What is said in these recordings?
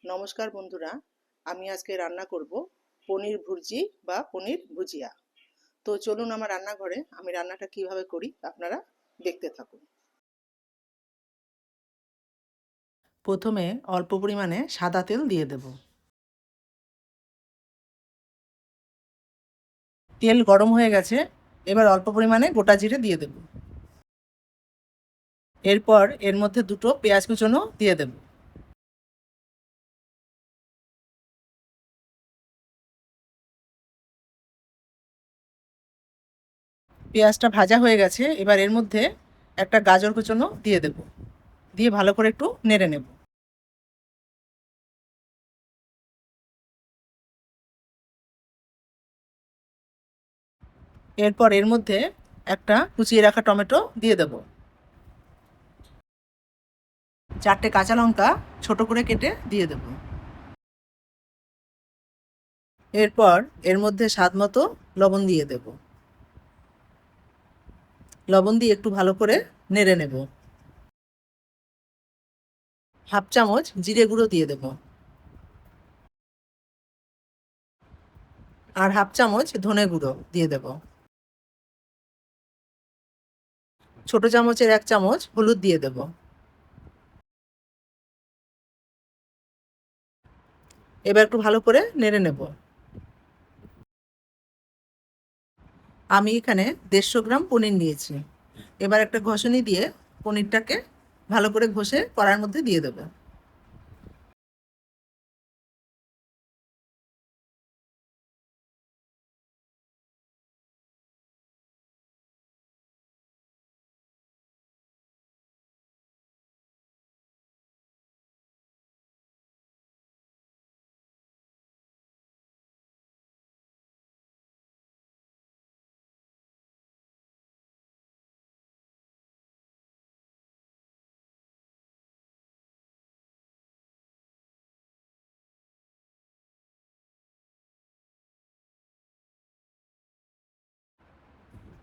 নমস্কার বন্ধুরা, আমি আজকে রান্না করব পনির ভুর্জি বা পনির ভুজিয়া। তো চলুন আমার রান্নাঘরে আমি রান্নাটা কিভাবে করি আপনারা দেখতে থাকুন। প্রথমে অল্প পরিমাণে সাদা তেল দিয়ে দেব। তেল গরম হয়ে গেছে, এবার অল্প পরিমাণে গোটা জিরে দিয়ে দেব। এরপর এর মধ্যে দুটো পেঁয়াজ কুচনো দিয়ে দেব। পেঁয়াজটা ভাজা হয়ে গেছে, এবার এর মধ্যে একটা গাজর কুচনো দিয়ে দেব। দিয়ে ভালো করে একটু নেড়ে নেব। এরপর এর মধ্যে একটা কুচিয়ে রাখা টমেটো দিয়ে দেব। 4টে কাঁচা লঙ্কা ছোট করে কেটে দিয়ে দেব। এরপর এর মধ্যে স্বাদ মতো লবণ দিয়ে দেব। লবণ দিয়ে একটু ভালো করে নেড়ে নেব। হাফ চামচ জিরে গুঁড়ো দিয়ে দেব। আর হাফ চামচ ধনে গুঁড়ো দিয়ে দেব। ছোট চামচের 1 চামচ হলুদ দিয়ে দেব। এবার একটু ভালো করে নেড়ে নেব। আমি এখানে 150 গ্রাম পনির নিয়েছি। এবার একটা ঘষনি দিয়ে পনিরটাকে ভালো করে ঘষে কড়ার মধ্যে দিয়ে দেব।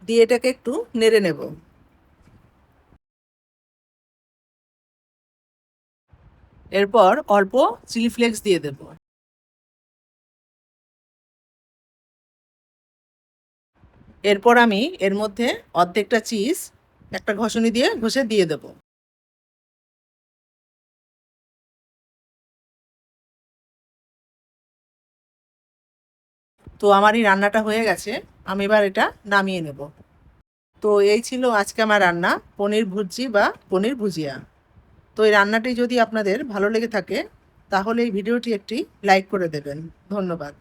দিয়ে এটাকে একটু নেড়ে নেব। এরপর অল্প চিলি ফ্লেক্স দিয়ে দেব। এরপর আমি এর মধ্যে অর্ধেকটা চিজ একটা ঘষনি দিয়ে ঘষে দিয়ে দেব। তো আমার এই রান্নাটা হয়ে গেছে, আমি এবার এটা নামিয়ে নেব। তো এই ছিল আজকে আমার রান্না, পনির ভুর্জি বা পনির ভুজিয়া। তো এই রান্নাটি যদি আপনাদের ভালো লেগে থাকে তাহলে এই ভিডিওটি একটি লাইক করে দেবেন। ধন্যবাদ।